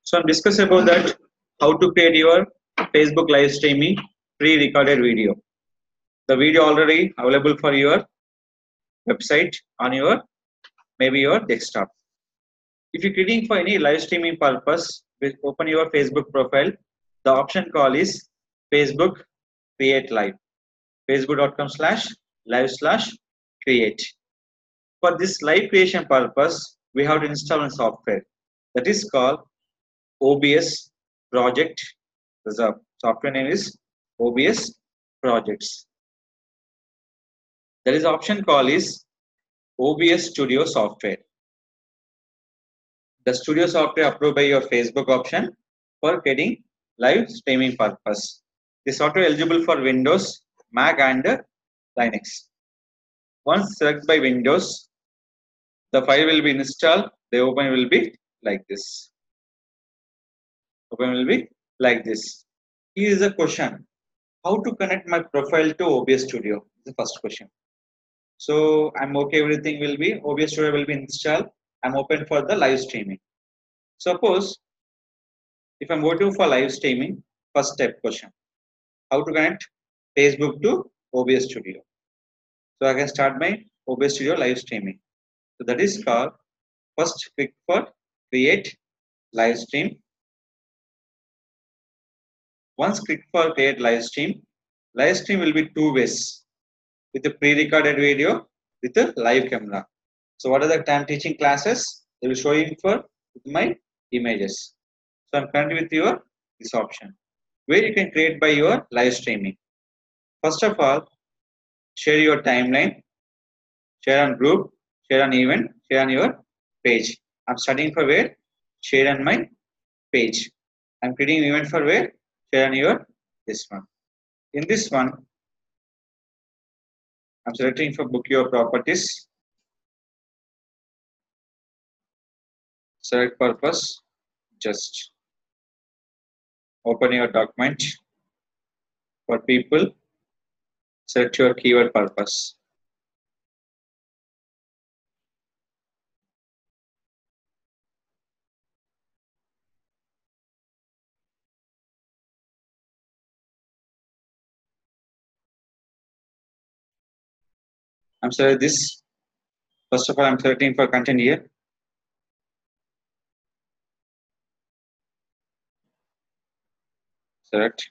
So I'm discussing about that how to create your Facebook live streaming pre-recorded video. The video already available for your website on your maybe your desktop. If you're creating for any live streaming purpose, open your Facebook profile. The option call is Facebook Create Live. Facebook.com/live/create. For this live creation purpose, we have to install a software that is called OBS Project. The software name is OBS Projects. There is option call is OBS Studio software. The studio software approved by your Facebook option for getting live streaming purpose. The software eligible for Windows, Mac and Linux. Once selected by Windows, the file will be installed. The open will be like this. Open will be like this. Here is a question: how to connect my profile to OBS Studio? The first question. So I'm okay. Everything will be OBS Studio will be installed. I'm open for the live streaming. Suppose if I'm going for live streaming, first step question: how to connect Facebook to OBS Studio? So I can start my OBS Studio live streaming. So that is called, first click for create live stream. Once click for create live stream will be two ways, with a pre-recorded video with a live camera. So what are the time teaching classes? They will show you for my images. So I'm currently with your this option where you can create by your live streaming. First of all, share your timeline, share on group, share on event, share on your page. I'm starting for where? Share on my page. I'm creating an event for where? Share on your this one. In this one, I'm selecting for book your properties. Select purpose. Just open your document. For people, select your keyword purpose. I'm selecting this. First of all, I'm selecting for content here. Select.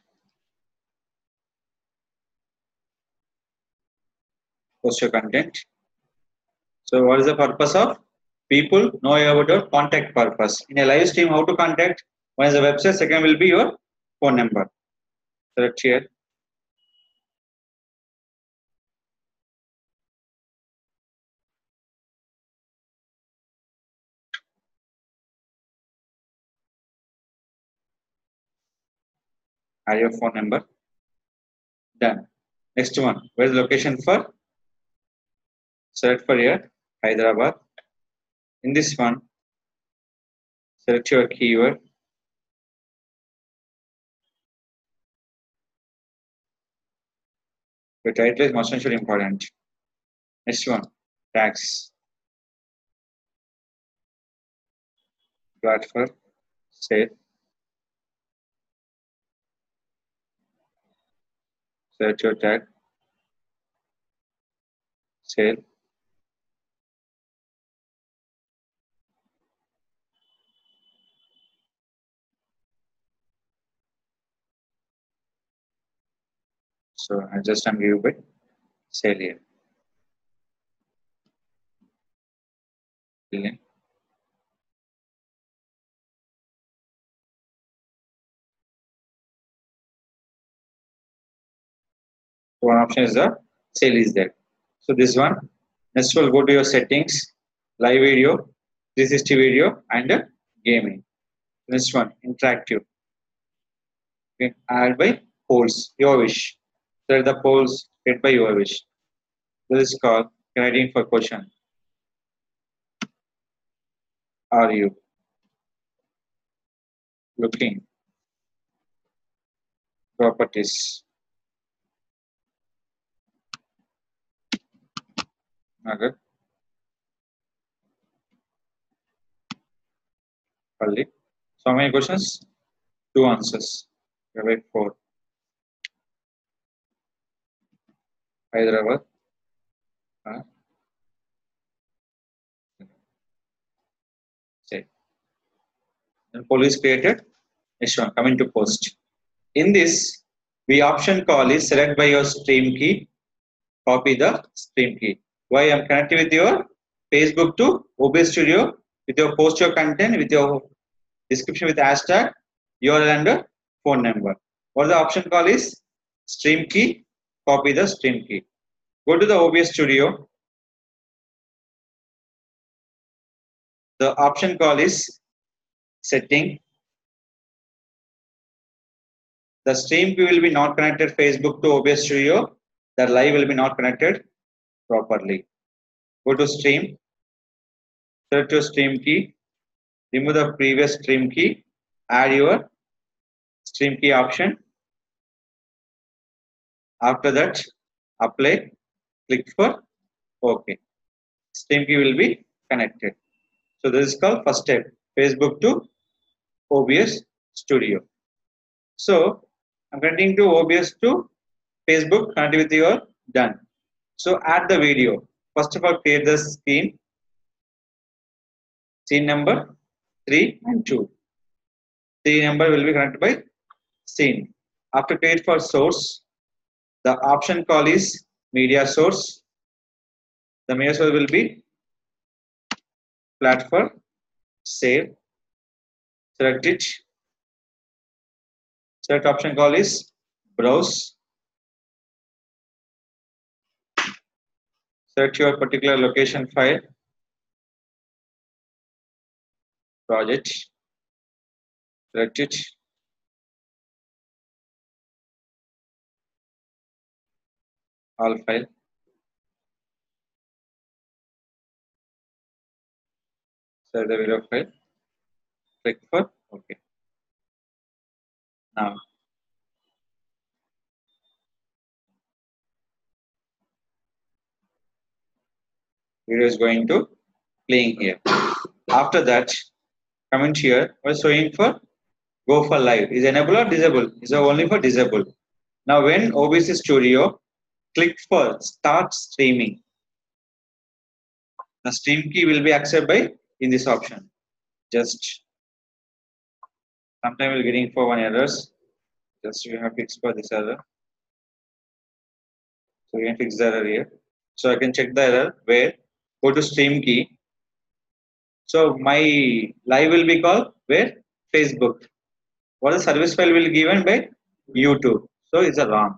Post your content. So what is the purpose of? People know about your contact purpose. In a live stream, how to contact? One is the website, second will be your phone number. Select here. Add your phone number. Done. Next one. Where is the location for? Select for here. Hyderabad. In this one, select your keyword. The title is most important. Next one. Tags. Platform. Sale. Select your tag. Sale. So I just am give by sale here. Link. One option is the sale is there. So this one. Next we'll go to your settings, live video, 360 video, and gaming. Next one, interactive. Okay, add by polls, your wish. Select the polls set by your wish. This is called writing for question. Are you looking properties? Okay. Only So how many questions? Two answers. Right, four. Hyderabad. Say. Then police created. Next one, coming to post. In this, we option call is select by your stream key, copy the stream key. Why I'm connecting with your Facebook to OBS Studio with your post your content with your description with hashtag, URL and phone number. What the option call is stream key, copy the stream key. Go to the OBS Studio. The option call is setting. The stream key will be not connected Facebook to OBS Studio. The live will be not connected properly. Go to stream, select your stream key, remove the previous stream key, add your stream key option. After that, apply, click for OK. Stream key will be connected. So this is called first step, Facebook to OBS Studio. So I'm connecting to OBS to Facebook, connect with your done. So add the video. First of all, create the scene number 3 and 2. Scene number will be connected by scene. After create for source, the option call is media source. The media source will be platform, save, select it. Select option call is browse. Select your particular location file, project, select it. All file. Select the video file. Click for OK. Now video is going to playing here. After that, comment here. We're showing for go for live. Is enable or disable? Is only for disable. Now when OBS Studio, click for start streaming. The stream key will be accepted by in this option. Just sometime we're getting for one errors. Just you have to fix for this error. So we can fix the error here. So I can check the error where go to stream key. So my live will be called where Facebook. What the service file will be given by YouTube. So it's a wrong.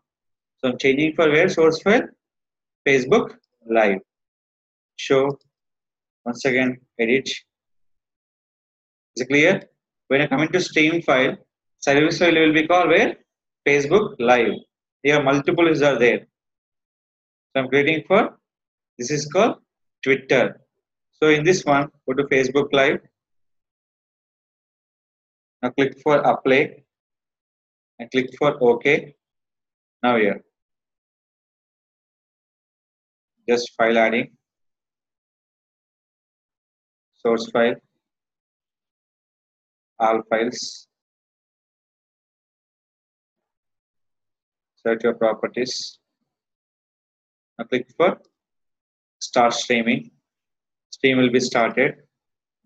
So I'm changing for where source file Facebook live. Show once again edit. Is it clear? When I come into stream file, service file will be called where Facebook live. Here multiples are there. So I'm creating for this is called Twitter. So in this one, go to Facebook live. Now click for apply and click for OK. Now here, just file adding, source file, all files, select your properties. Now click for start streaming. Stream will be started.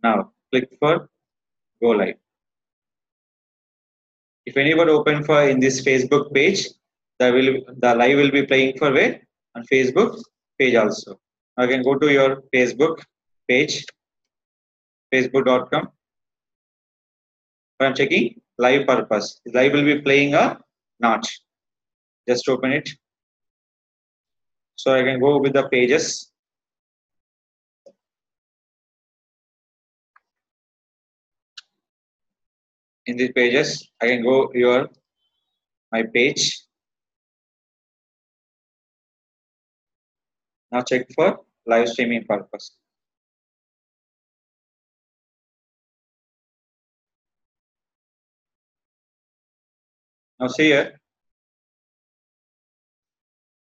Now click for go live. If anyone open for in this Facebook page, the live will be playing for where on Facebook page also. Now you can go to your Facebook page, facebook.com. I'm checking live purpose. Live will be playing or not. Just open it. So I can go with the pages. In these pages, I can go your my page. Now check for live streaming purpose. Now see here,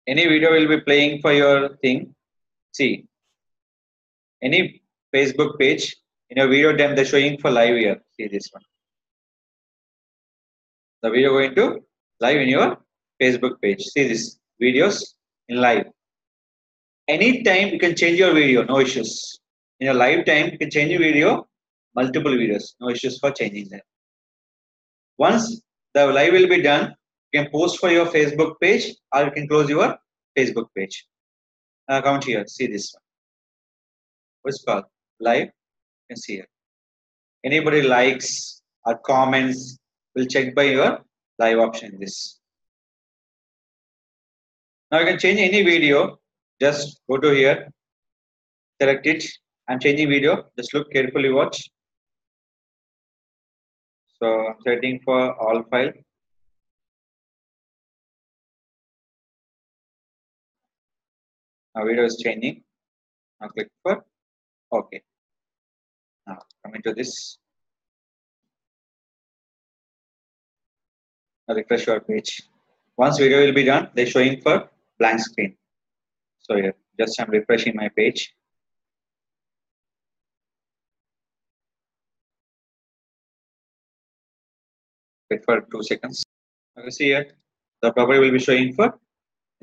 any video will be playing for your thing. See, any Facebook page in a video time they're showing for live here. See this one. The video going to live in your Facebook page. See this videos in live. Anytime you can change your video, no issues. In your live time, you can change your video, multiple videos, no issues for changing them. Once the live will be done, you can post for your Facebook page or you can close your Facebook page. Come here, see this one. What's called live? You can see here. Anybody likes or comments will check by your live option in this. Now you can change any video. Just go to here, select it. I'm changing video. Just look carefully, watch. So I'm setting for all file. Now video is changing. Now click for OK. Now coming to this. Now refresh your page. Once video will be done, they're showing for blank screen. So here, just I'm refreshing my page. Wait for 2 seconds. You can see here, the property will be showing for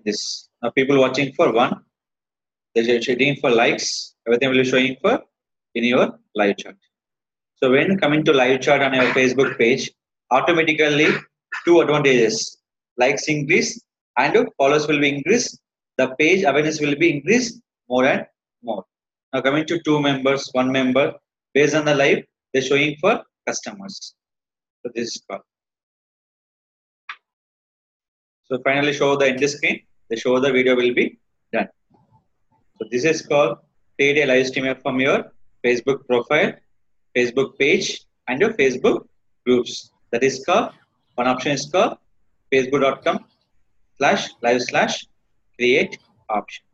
this. Now people watching for 1. They're shading for likes. Everything will be showing for in your live chat. So when coming to live chat on your Facebook page, automatically 2 advantages. Likes increase and followers will be increased. The page awareness will be increased more and more. Now coming to 2 members, 1 member, based on the live, they're showing for customers. So this is called. So finally show the end screen. They show the video will be done. So this is called create a live streamer from your Facebook profile, Facebook page, and your Facebook groups. That is called, one option is called facebook.com/live/create option.